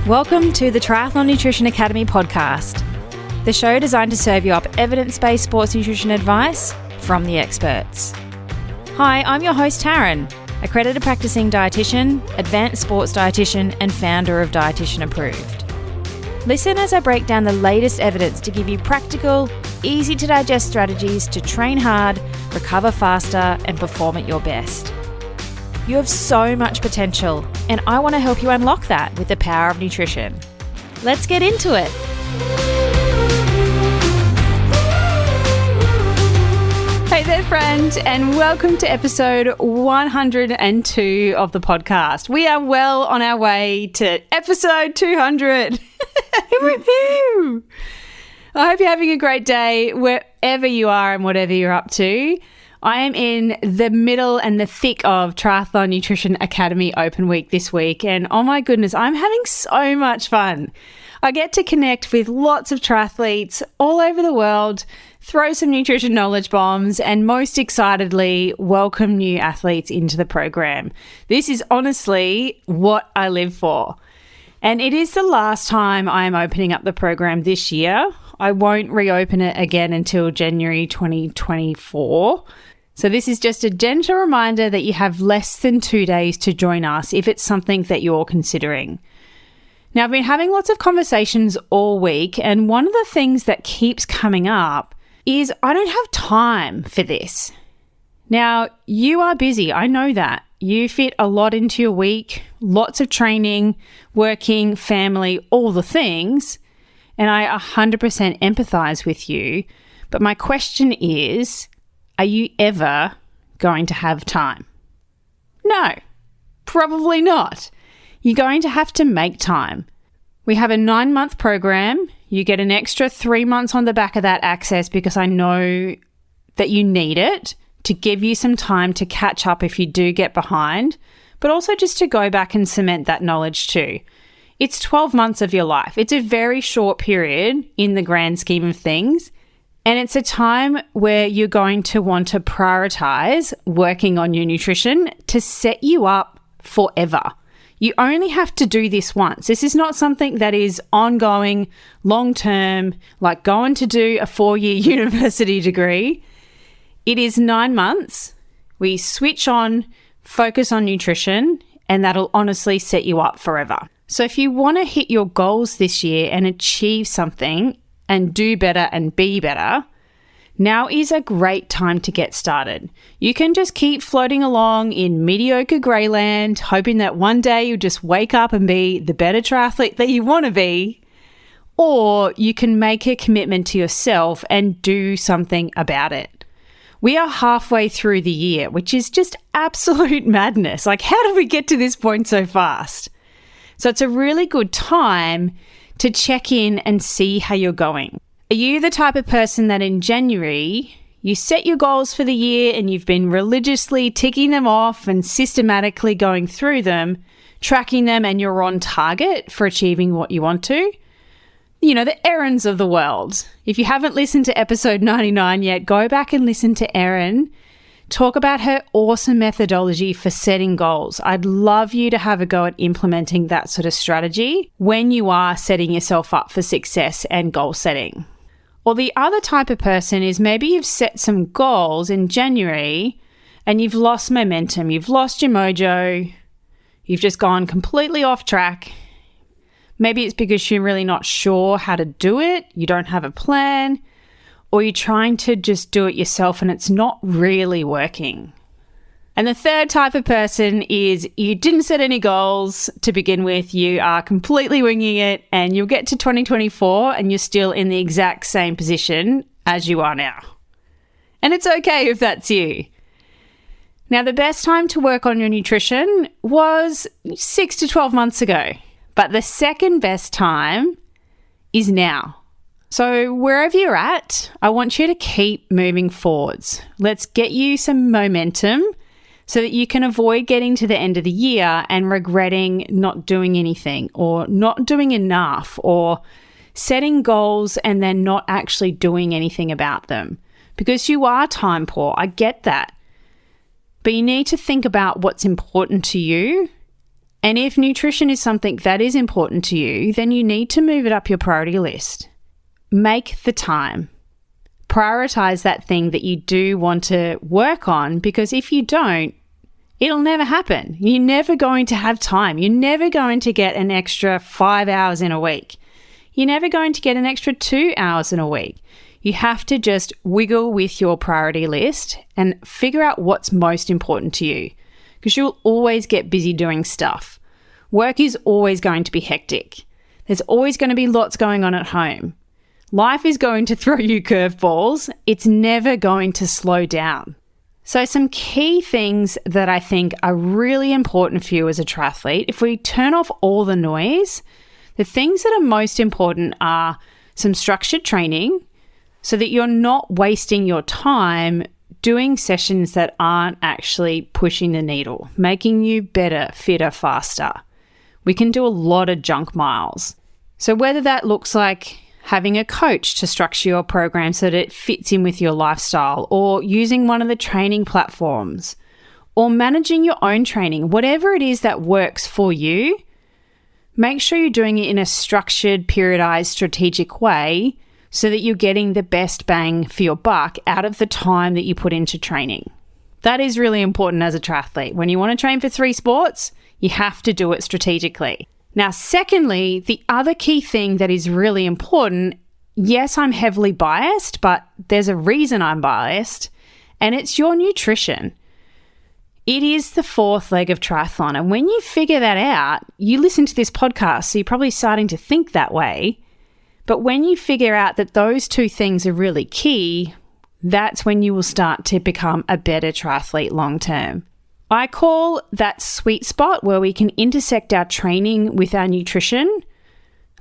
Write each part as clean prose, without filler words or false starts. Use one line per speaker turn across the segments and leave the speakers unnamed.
Welcome to the Triathlon Nutrition Academy podcast, the show designed to serve you up evidence-based sports nutrition advice from the experts. Hi, I'm your host Taryn, accredited practicing dietitian, advanced sports dietitian, and founder of Dietitian Approved. Listen as I break down the latest evidence to give you practical, easy to digest strategies to train hard, recover faster, and perform at your best. You have so much potential, and I want to help you unlock that with the power of nutrition. Let's get into it.
Hey there, friend, and welcome to episode 102 of the podcast. We are well on our way to episode 200. Woohoo! I hope you're having a great day wherever you are and whatever you're up to. I am in the middle and the thick of Triathlon Nutrition Academy Open Week this week, and oh my goodness, I'm having so much fun. I get to connect with lots of triathletes all over the world, throw some nutrition knowledge bombs, and most excitedly, welcome new athletes into the program. This is honestly what I live for. And it is the last time I am opening up the program this year. I won't reopen it again until January 2024. So this is just a gentle reminder that you have less than 2 days to join us if it's something that you're considering. Now, I've been having lots of conversations all week, and one of the things that keeps coming up is I don't have time for this. Now, you are busy. I know that. You fit a lot into your week, lots of training, working, family, all the things, and I 100% empathize with you. But my question is, are you ever going to have time? No, probably not. You're going to have to make time. We have a 9-month program. You get an extra 3 months on the back of that access because I know that you need it to give you some time to catch up if you do get behind, but also just to go back and cement that knowledge too. It's 12 months of your life. It's a very short period in the grand scheme of things. And it's a time where you're going to want to prioritize working on your nutrition to set you up forever. You only have to do this once. This is not something that is ongoing, long-term, like going to do a 4-year university degree. It is 9 months. We switch on, focus on nutrition, and that'll honestly set you up forever. So if you want to hit your goals this year and achieve something, and do better and be better, now is a great time to get started. You can just keep floating along in mediocre greyland, hoping that one day you'll just wake up and be the better triathlete that you want to be, or you can make a commitment to yourself and do something about it. We are halfway through the year, which is just absolute madness. Like, how did we get to this point so fast? So it's a really good time to check in and see how you're going. Are you the type of person that in January, you set your goals for the year and you've been religiously ticking them off and systematically going through them, tracking them, and you're on target for achieving what you want to? You know, the Erins of the world. If you haven't listened to episode 99 yet, go back and listen to Erin talk about her awesome methodology for setting goals. I'd love you to have a go at implementing that sort of strategy when you are setting yourself up for success and goal setting. Or the other type of person is maybe you've set some goals in January and you've lost momentum, you've lost your mojo, you've just gone completely off track. Maybe it's because you're really not sure how to do it, you don't have a plan, or you're trying to just do it yourself and it's not really working. And the third type of person is you didn't set any goals to begin with, you are completely winging it, and you'll get to 2024 and you're still in the exact same position as you are now. And it's okay if that's you. Now, the best time to work on your nutrition was 6 to 12 months ago, but the second best time is now. So wherever you're at, I want you to keep moving forwards. Let's get you some momentum so that you can avoid getting to the end of the year and regretting not doing anything or not doing enough or setting goals and then not actually doing anything about them. Because you are time poor, I get that. But you need to think about what's important to you And if nutrition is something that is important to you, then you need to move it up your priority list. Make the time. Prioritize that thing that you do want to work on, because if you don't, it'll never happen. You're never going to have time. You're never going to get an extra 5 hours in a week. You're never going to get an extra 2 hours in a week. You have to just wiggle with your priority list and figure out what's most important to you, because you'll always get busy doing stuff. Work is always going to be hectic. There's always going to be lots going on at home. Life is going to throw you curveballs. It's never going to slow down. So some key things that I think are really important for you as a triathlete, if we turn off all the noise, the things that are most important are some structured training so that you're not wasting your time doing sessions that aren't actually pushing the needle, making you better, fitter, faster. We can do a lot of junk miles. So whether that looks like having a coach to structure your program so that it fits in with your lifestyle, or using one of the training platforms, or managing your own training, whatever it is that works for you, make sure you're doing it in a structured, periodized, strategic way so that you're getting the best bang for your buck out of the time that you put into training. That is really important as a triathlete. When you want to train for 3 sports, you have to do it strategically. Now, secondly, the other key thing that is really important, yes, I'm heavily biased, but there's a reason I'm biased, and it's your nutrition. It is the 4th leg of triathlon. And when you figure that out, you listen to this podcast, so you're probably starting to think that way. But when you figure out that those 2 things are really key, that's when you will start to become a better triathlete long term. I call that sweet spot where we can intersect our training with our nutrition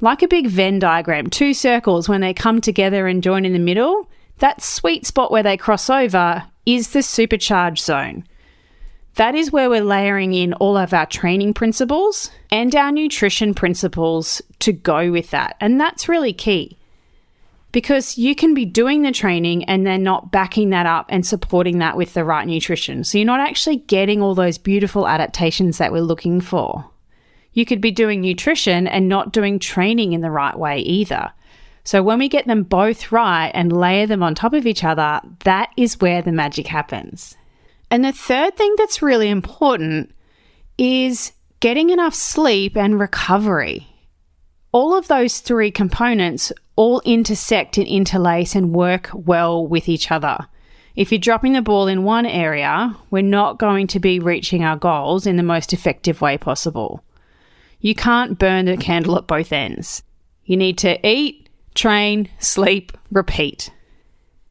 like a big Venn diagram, 2 circles. When they come together and join in the middle, that sweet spot where they cross over is the supercharged zone. That is where we're layering in all of our training principles and our nutrition principles to go with that. And that's really key, because you can be doing the training and then not backing that up and supporting that with the right nutrition. So you're not actually getting all those beautiful adaptations that we're looking for. You could be doing nutrition and not doing training in the right way either. So when we get them both right and layer them on top of each other, that is where the magic happens. And the third thing that's really important is getting enough sleep and recovery. All of those 3 components all intersect and interlace and work well with each other. If you're dropping the ball in one area, we're not going to be reaching our goals in the most effective way possible. You can't burn the candle at both ends. You need to eat, train, sleep, repeat.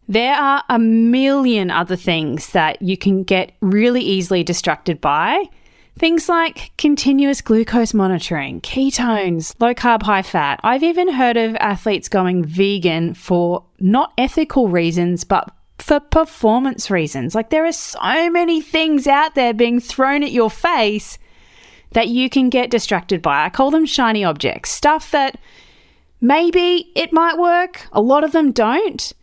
There are a million other things that you can get really easily distracted by. Things like continuous glucose monitoring, ketones, low carb, high fat. I've even heard of athletes going vegan for not ethical reasons, but for performance reasons. Like, there are so many things out there being thrown at your face that you can get distracted by. I call them shiny objects, stuff that maybe it might work. A lot of them don't.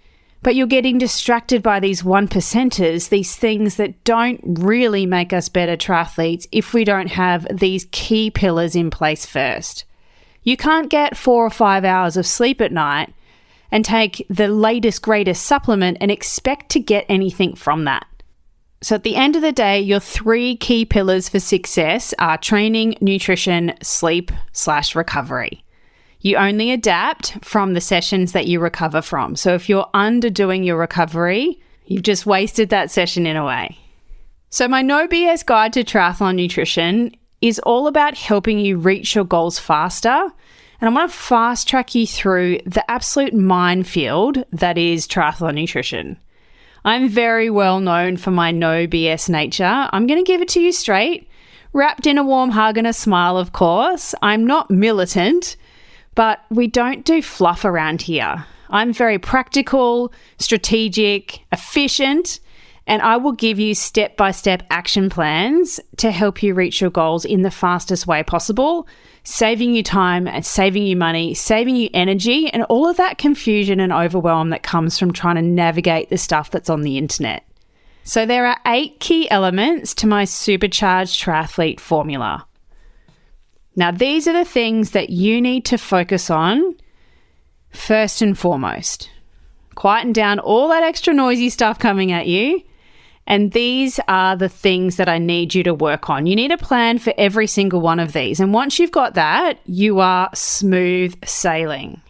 But you're getting distracted by these 1%ers, these things that don't really make us better triathletes if we don't have these key pillars in place first. You can't get 4 or 5 hours of sleep at night and take the latest, greatest supplement and expect to get anything from that. So at the end of the day, your 3 key pillars for success are training, nutrition, sleep/recovery. You only adapt from the sessions that you recover from. So if you're underdoing your recovery, you've just wasted that session in a way. So my No BS guide to triathlon nutrition is all about helping you reach your goals faster. And I want to fast track you through the absolute minefield that is triathlon nutrition. I'm very well known for my no BS nature. I'm going to give it to you straight, wrapped in a warm hug and a smile, of course. I'm not militant, but we don't do fluff around here. I'm very practical, strategic, efficient, and I will give you step-by-step action plans to help you reach your goals in the fastest way possible, saving you time and saving you money, saving you energy, and all of that confusion and overwhelm that comes from trying to navigate the stuff that's on the internet. So there are 8 key elements to my Supercharged Triathlete Formula. Now, these are the things that you need to focus on first and foremost. Quieten down all that extra noisy stuff coming at you. And these are the things that I need you to work on. You need a plan for every single one of these. And once you've got that, you are smooth sailing.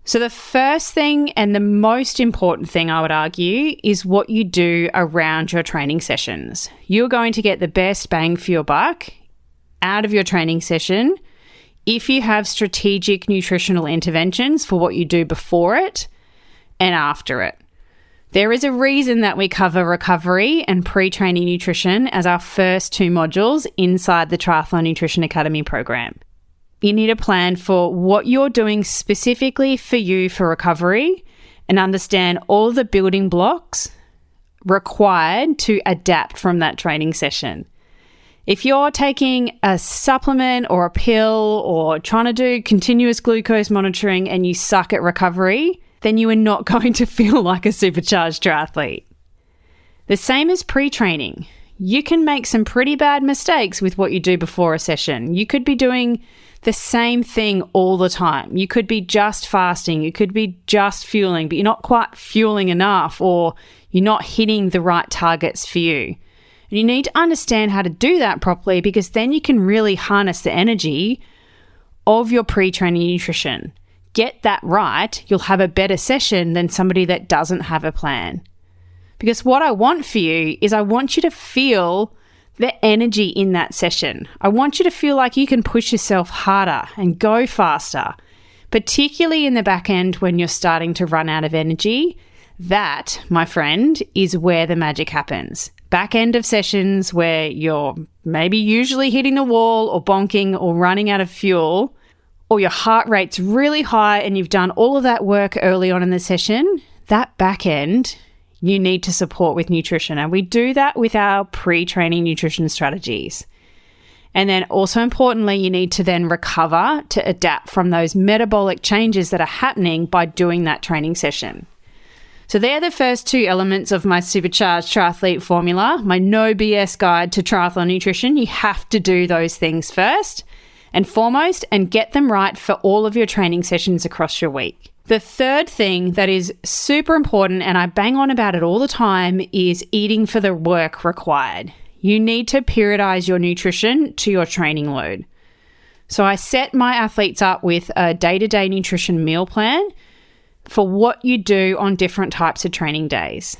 So the first thing and the most important thing, I would argue, is what you do around your training sessions. You're going to get the best bang for your buck out of your training session if you have strategic nutritional interventions for what you do before it and after it. There is a reason that we cover recovery and pre-training nutrition as our first 2 modules inside the Triathlon Nutrition Academy program. You need a plan for what you're doing specifically for you for recovery and understand all the building blocks required to adapt from that training session. If you're taking a supplement or a pill or trying to do continuous glucose monitoring and you suck at recovery, then you are not going to feel like a supercharged triathlete. The same as pre-training. You can make some pretty bad mistakes with what you do before a session. You could be doing the same thing all the time. You could be just fasting. You could be just fueling, but you're not quite fueling enough, or you're not hitting the right targets for you. And you need to understand how to do that properly, because then you can really harness the energy of your pre-training nutrition. Get that right, you'll have a better session than somebody that doesn't have a plan. Because what I want for you is I want you to feel the energy in that session. I want you to feel like you can push yourself harder and go faster, particularly in the back end when you're starting to run out of energy. That, my friend, is where the magic happens. Back end of sessions where you're maybe usually hitting the wall or bonking or running out of fuel, or your heart rate's really high and you've done all of that work early on in the session, that back end you need to support with nutrition. And we do that with our pre-training nutrition strategies. And then also importantly, you need to then recover to adapt from those metabolic changes that are happening by doing that training session. So they're the first 2 elements of my Supercharged Triathlete Formula, my no BS guide to triathlon nutrition. You have to do those things first and foremost and get them right for all of your training sessions across your week. The third thing that is super important, and I bang on about it all the time, is eating for the work required. You need to periodize your nutrition to your training load. So I set my athletes up with a day-to-day nutrition meal plan for what you do on different types of training days.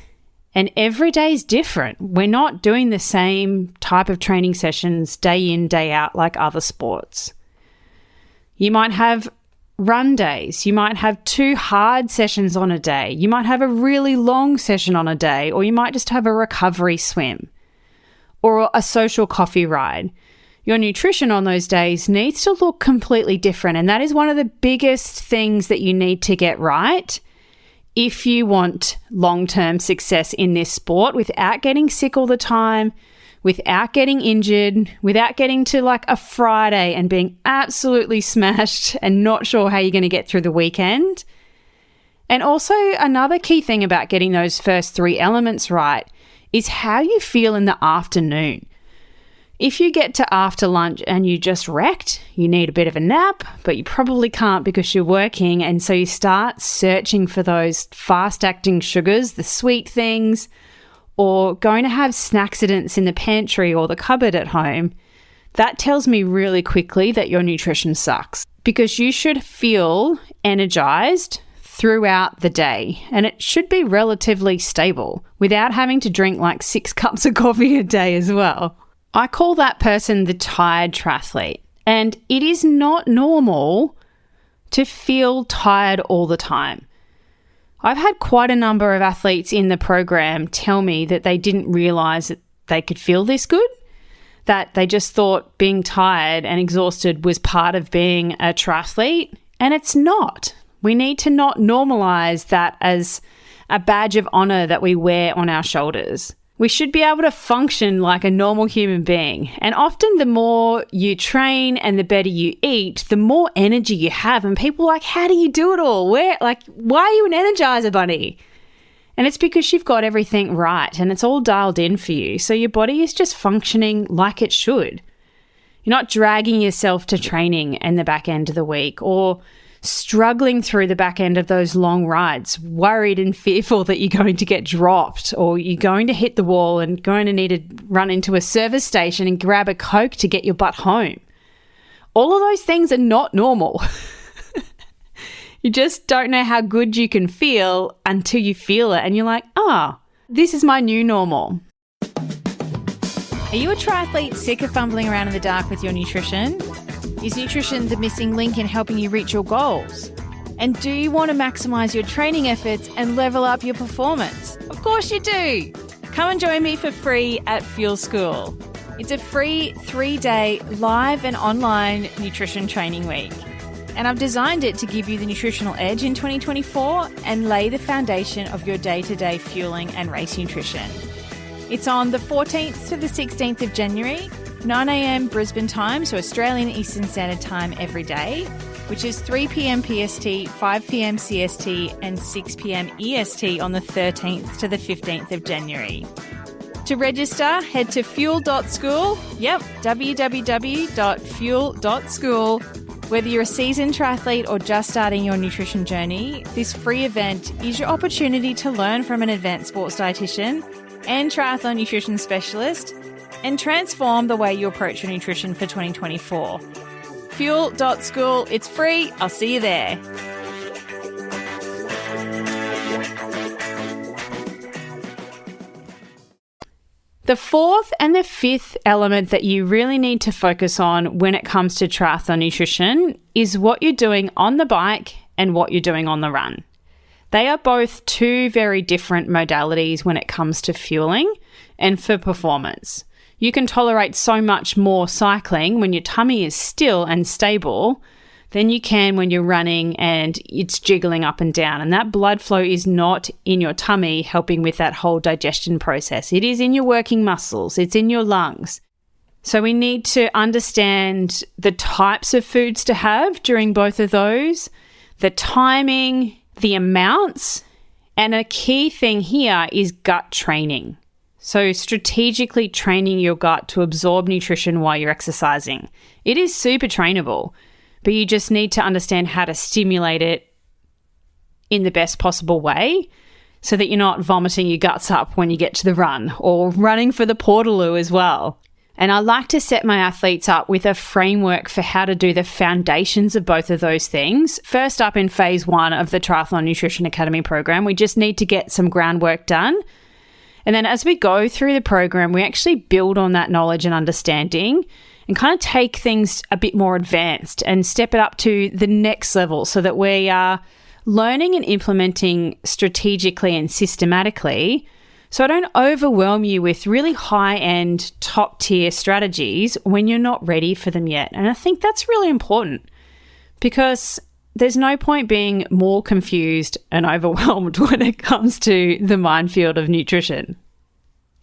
And every day is different. We're not doing the same type of training sessions day in, day out like other sports. You might have run days. You might have 2 hard sessions on a day. You might have a really long session on a day, or you might just have a recovery swim or a social coffee ride. Your nutrition on those days needs to look completely different. And that is one of the biggest things that you need to get right if you want long-term success in this sport without getting sick all the time, without getting injured, without getting to like a Friday and being absolutely smashed and not sure how you're going to get through the weekend. And also another key thing about getting those first 3 elements right is how you feel in the afternoon. If you get to after lunch and you just wrecked, you need a bit of a nap, but you probably can't because you're working. And so you start searching for those fast-acting sugars, the sweet things, or going to have snacksidents in the pantry or the cupboard at home. That tells me really quickly that your nutrition sucks, because you should feel energized throughout the day, and it should be relatively stable without having to drink like 6 cups of coffee a day as well. I call that person the tired triathlete, and it is not normal to feel tired all the time. I've had quite a number of athletes in the program tell me that they didn't realize that they could feel this good, that they just thought being tired and exhausted was part of being a triathlete, and it's not. We need to not normalize that as a badge of honor that we wear on our shoulders. We should be able to function like a normal human being. And often the more you train and the better you eat, the more energy you have. And people are like, how do you do it all? Why are you an Energizer bunny? And it's because you've got everything right and it's all dialed in for you. So your body is just functioning like it should. You're not dragging yourself to training in the back end of the week or struggling through the back end of those long rides, worried and fearful that you're going to get dropped or you're going to hit the wall and going to need to run into a service station and grab a Coke to get your butt home. All of those things are not normal. You just don't know how good you can feel until you feel it and you're like, this is my new normal.
Are you a triathlete sick of fumbling around in the dark with your nutrition? Is nutrition the missing link in helping you reach your goals? And do you want to maximise your training efforts and level up your performance? Of course you do! Come and join me for free at Fuel School. It's a free 3-day live and online nutrition training week. And I've designed it to give you the nutritional edge in 2024 and lay the foundation of your day-to-day fueling and race nutrition. It's on the 14th to the 16th of January, 9 a.m. Brisbane time, so Australian Eastern Standard Time every day, which is 3 p.m. PST, 5 p.m. CST and 6 p.m. EST on the 13th to the 15th of January. To register, head to fuel.school, www.fuel.school. Whether you're a seasoned triathlete or just starting your nutrition journey, this free event is your opportunity to learn from an advanced sports dietitian and triathlon nutrition specialist and transform the way you approach your nutrition for 2024. Fuel.school, it's free. I'll see you there.
The fourth and the fifth element that you really need to focus on when it comes to triathlon nutrition is what you're doing on the bike and what you're doing on the run. They are both two very different modalities when it comes to fueling and for performance. You can tolerate so much more cycling when your tummy is still and stable than you can when you're running and it's jiggling up and down. And that blood flow is not in your tummy helping with that whole digestion process. It is in your working muscles. It's in your lungs. So we need to understand the types of foods to have during both of those, the timing, the amounts, and a key thing here is gut training. So strategically training your gut to absorb nutrition while you're exercising. It is super trainable, but you just need to understand how to stimulate it in the best possible way so that you're not vomiting your guts up when you get to the run or running for the Portaloo as well. And I like to set my athletes up with a framework for how to do the foundations of both of those things. First up in phase 1 of the Triathlon Nutrition Academy program, we just need to get some groundwork done. And then as we go through the program, we actually build on that knowledge and understanding and kind of take things a bit more advanced and step it up to the next level so that we are learning and implementing strategically and systematically. So I don't overwhelm you with really high-end, top-tier strategies when you're not ready for them yet. And I think that's really important because there's no point being more confused and overwhelmed when it comes to the minefield of nutrition.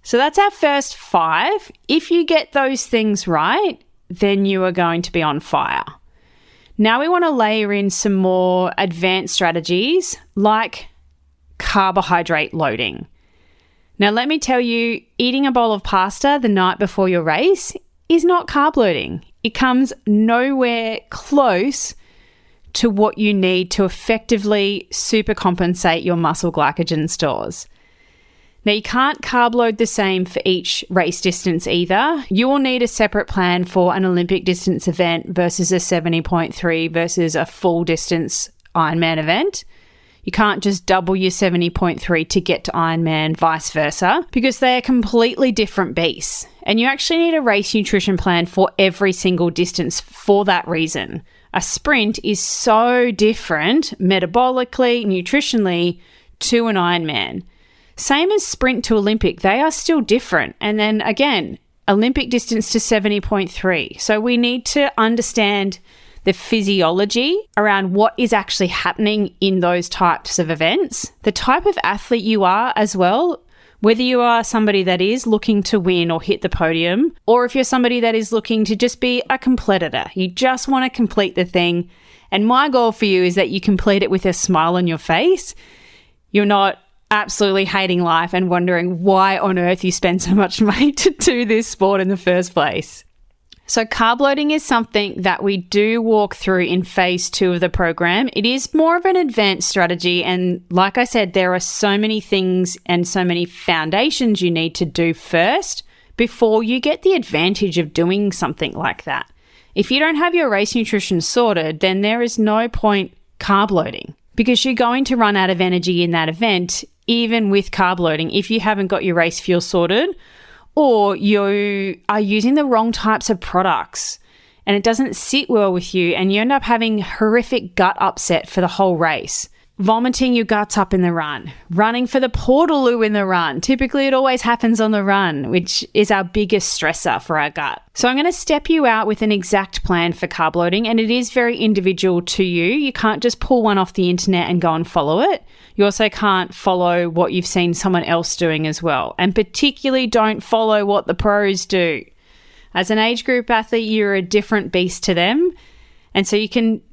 So that's our first 5. If you get those things right, then you are going to be on fire. Now we want to layer in some more advanced strategies like carbohydrate loading. Now, let me tell you, eating a bowl of pasta the night before your race is not carb loading. It comes nowhere close to what you need to effectively supercompensate your muscle glycogen stores. Now, you can't carb load the same for each race distance either. You will need a separate plan for an Olympic distance event versus a 70.3 versus a full distance Ironman event. You can't just double your 70.3 to get to Ironman, vice versa, because they are completely different beasts. And you actually need a race nutrition plan for every single distance for that reason. A sprint is so different metabolically, nutritionally to an Ironman. Same as sprint to Olympic, they are still different. And then again, Olympic distance to 70.3. So we need to understand the physiology around what is actually happening in those types of events, the type of athlete you are as well, whether you are somebody that is looking to win or hit the podium, or if you're somebody that is looking to just be a competitor. You just want to complete the thing. And my goal for you is that you complete it with a smile on your face. You're not absolutely hating life and wondering why on earth you spend so much money to do this sport in the first place. So carb loading is something that we do walk through in phase 2 of the program. It is more of an advanced strategy. And like I said, there are so many things and so many foundations you need to do first before you get the advantage of doing something like that. If you don't have your race nutrition sorted, then there is no point carb loading because you're going to run out of energy in that event, even with carb loading, if you haven't got your race fuel sorted, or you are using the wrong types of products and it doesn't sit well with you and you end up having horrific gut upset for the whole race, vomiting your guts up in the run, running for the portaloo in the run. Typically, it always happens on the run, which is our biggest stressor for our gut. So I'm going to step you out with an exact plan for carb loading, and it is very individual to you. You can't just pull one off the internet and go and follow it. You also can't follow what you've seen someone else doing as well. And particularly don't follow what the pros do. As an age group athlete, you're a different beast to them. And so you can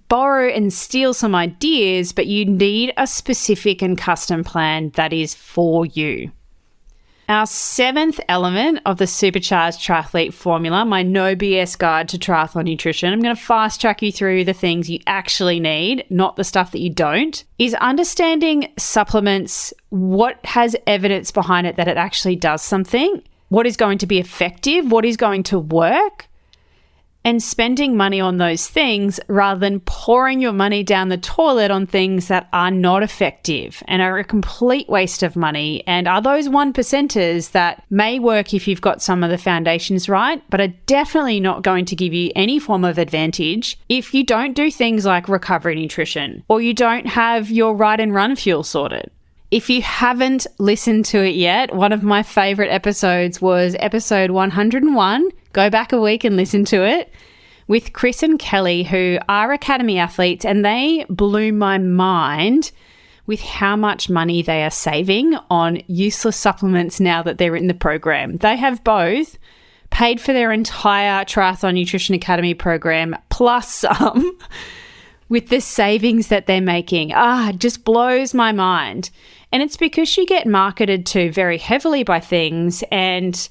borrow and steal some ideas, but you need a specific and custom plan that is for you. Our 7th element of the Supercharged Triathlete Formula, my no BS guide to triathlon nutrition, I'm going to fast track you through the things you actually need, not the stuff that you don't, is understanding supplements, what has evidence behind it that it actually does something, what is going to be effective, what is going to work, and spending money on those things rather than pouring your money down the toilet on things that are not effective and are a complete waste of money and are those 1%ers that may work if you've got some of the foundations right, but are definitely not going to give you any form of advantage if you don't do things like recovery nutrition or you don't have your ride and run fuel sorted. If you haven't listened to it yet, one of my favorite episodes was episode 101. Go back a week and listen to it with Chris and Kelly, who are academy athletes, and they blew my mind with how much money they are saving on useless supplements now that they're in the program. They have both paid for their entire Triathlon Nutrition Academy program plus some with the savings that they're making. It just blows my mind. And it's because you get marketed to very heavily by things, and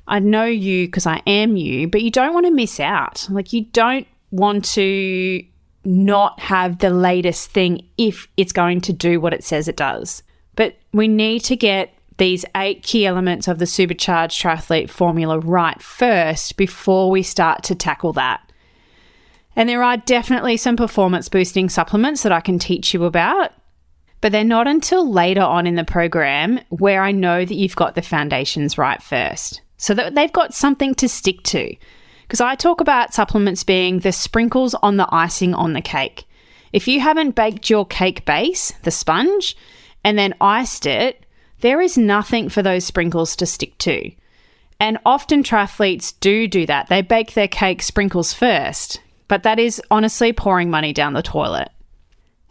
I know you because I am you, but you don't want to miss out. Like, you don't want to not have the latest thing if it's going to do what it says it does. But we need to get these 8 key elements of the Supercharged Triathlete Formula right first before we start to tackle that. And there are definitely some performance boosting supplements that I can teach you about, but they're not until later on in the program where I know that you've got the foundations right first, so that they've got something to stick to. Because I talk about supplements being the sprinkles on the icing on the cake. If you haven't baked your cake base, the sponge, and then iced it, there is nothing for those sprinkles to stick to. And often triathletes do that. They bake their cake sprinkles first, but that is honestly pouring money down the toilet.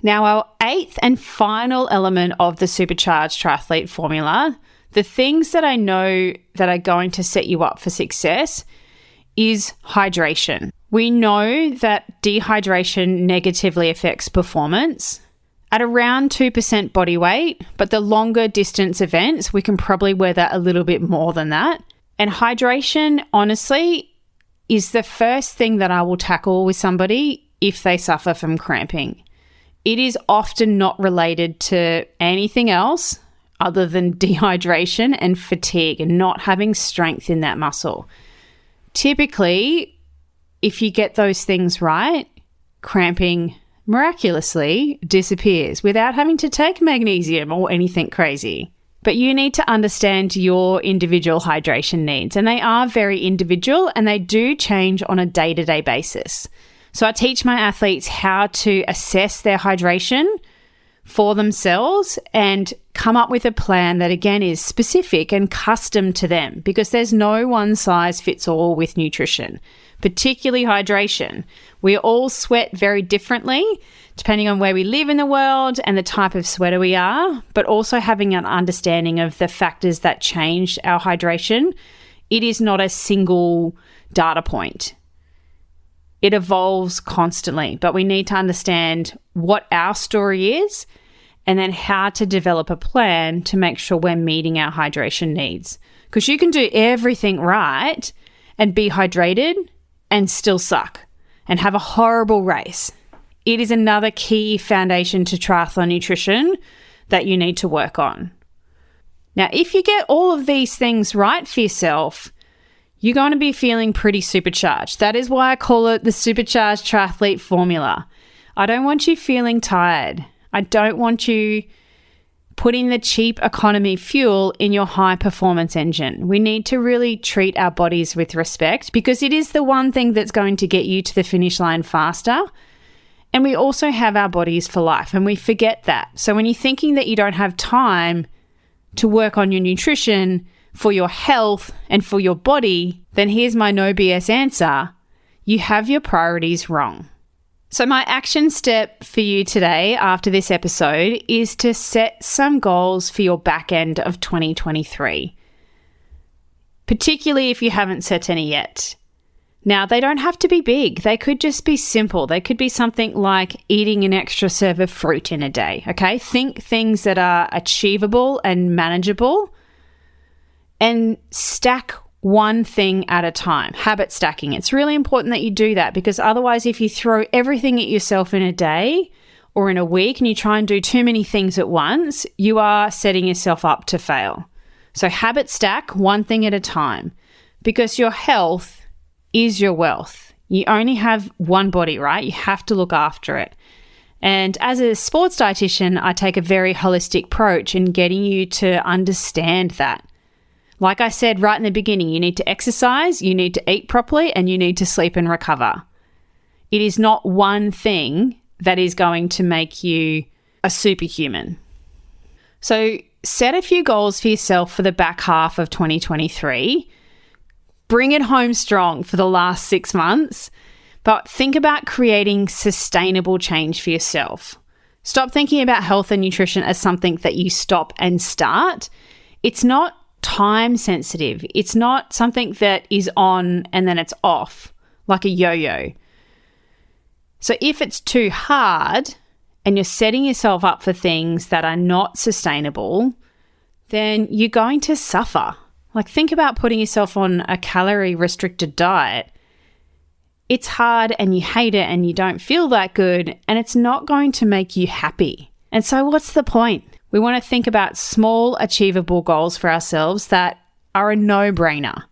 Now, our 8th and final element of the Supercharged Triathlete Formula, the things that I know that are going to set you up for success, is hydration. We know that dehydration negatively affects performance at around 2% body weight, but the longer distance events, we can probably weather a little bit more than that. And hydration, honestly, is the first thing that I will tackle with somebody if they suffer from cramping. It is often not related to anything else other than dehydration and fatigue and not having strength in that muscle. Typically, if you get those things right, cramping miraculously disappears without having to take magnesium or anything crazy. But you need to understand your individual hydration needs, and they are very individual and they do change on a day-to-day basis. So I teach my athletes how to assess their hydration for themselves and come up with a plan that, again, is specific and custom to them, because there's no one size fits all with nutrition, particularly hydration. We all sweat very differently depending on where we live in the world and the type of sweater we are, but also having an understanding of the factors that change our hydration. It is not a single data point. It evolves constantly, but we need to understand what our story is and then how to develop a plan to make sure we're meeting our hydration needs. Because you can do everything right and be hydrated and still suck and have a horrible race. It is another key foundation to triathlon nutrition that you need to work on. Now, if you get all of these things right for yourself, you're going to be feeling pretty supercharged. That is why I call it the Supercharged Triathlete Formula. I don't want you feeling tired. I don't want you putting the cheap economy fuel in your high performance engine. We need to really treat our bodies with respect because it is the one thing that's going to get you to the finish line faster. And we also have our bodies for life, and we forget that. So when you're thinking that you don't have time to work on your nutrition for your health and for your body, then here's my no BS answer. You have your priorities wrong. So my action step for you today after this episode is to set some goals for your back end of 2023, particularly if you haven't set any yet. Now, they don't have to be big. They could just be simple. They could be something like eating an extra serve of fruit in a day, okay? Think things that are achievable and manageable and stack one thing at a time. Habit stacking. It's really important that you do that because otherwise if you throw everything at yourself in a day or in a week and you try and do too many things at once, you are setting yourself up to fail. So habit stack one thing at a time because your health is your wealth. You only have one body, right? You have to look after it. And as a sports dietitian, I take a very holistic approach in getting you to understand that. Like I said right in the beginning, you need to exercise, you need to eat properly, and you need to sleep and recover. It is not one thing that is going to make you a superhuman. So set a few goals for yourself for the back half of 2023. Bring it home strong for the last 6 months, but think about creating sustainable change for yourself. Stop thinking about health and nutrition as something that you stop and start. It's not time sensitive. It's not something that is on and then it's off like a yo-yo. So if it's too hard and you're setting yourself up for things that are not sustainable, then you're going to suffer. Like think about putting yourself on a calorie restricted diet. It's hard and you hate it and you don't feel that good and it's not going to make you happy. And so what's the point? We want to think about small achievable goals for ourselves that are a no-brainer.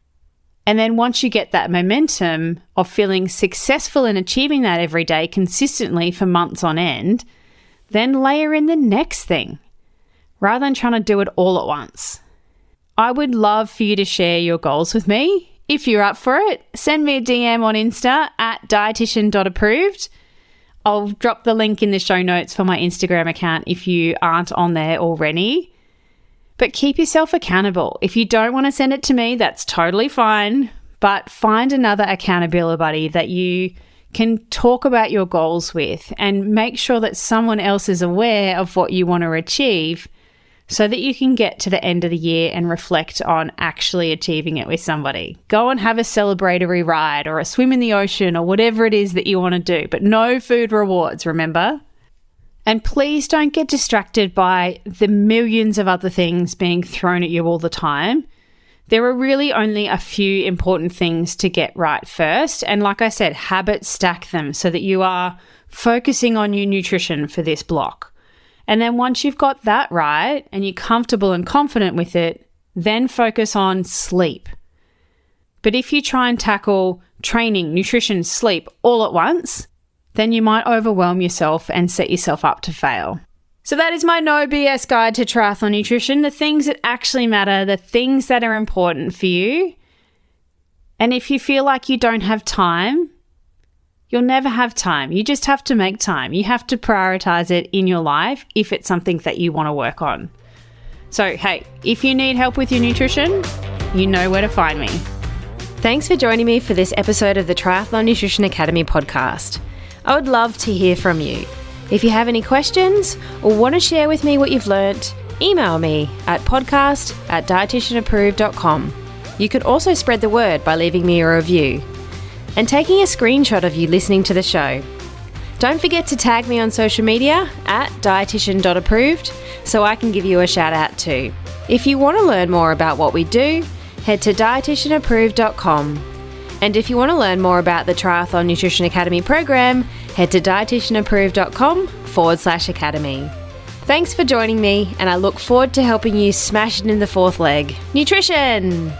And then once you get that momentum of feeling successful in achieving that every day consistently for months on end, then layer in the next thing rather than trying to do it all at once. I would love for you to share your goals with me. If you're up for it, send me a DM on Insta at dietitian.approved. I'll drop the link in the show notes for my Instagram account if you aren't on there already. But keep yourself accountable. If you don't want to send it to me, that's totally fine. But find another accountability buddy that you can talk about your goals with and make sure that someone else is aware of what you want to achieve so that you can get to the end of the year and reflect on actually achieving it with somebody. Go and have a celebratory ride or a swim in the ocean or whatever it is that you want to do, but no food rewards, remember? And please don't get distracted by the millions of other things being thrown at you all the time. There are really only a few important things to get right first. And like I said, habit stack them so that you are focusing on your nutrition for this block. And then once you've got that right and you're comfortable and confident with it, then focus on sleep. But if you try and tackle training, nutrition, sleep all at once, then you might overwhelm yourself and set yourself up to fail. So that is my no BS guide to triathlon nutrition, the things that actually matter, the things that are important for you. And if you feel like you don't have time, you'll never have time. You just have to make time. You have to prioritize it in your life if it's something that you want to work on. So, hey, if you need help with your nutrition, you know where to find me.
Thanks for joining me for this episode of the Triathlon Nutrition Academy podcast. I would love to hear from you. If you have any questions or want to share with me what you've learnt, email me at podcast@dietitianapproved.com. You could also spread the word by leaving me a review and taking a screenshot of you listening to the show. Don't forget to tag me on social media at dietitian.approved so I can give you a shout out too. If you want to learn more about what we do, head to dietitianapproved.com. And if you want to learn more about the Triathlon Nutrition Academy program, head to dietitianapproved.com/academy. Thanks for joining me, and I look forward to helping you smash it in the fourth leg, nutrition!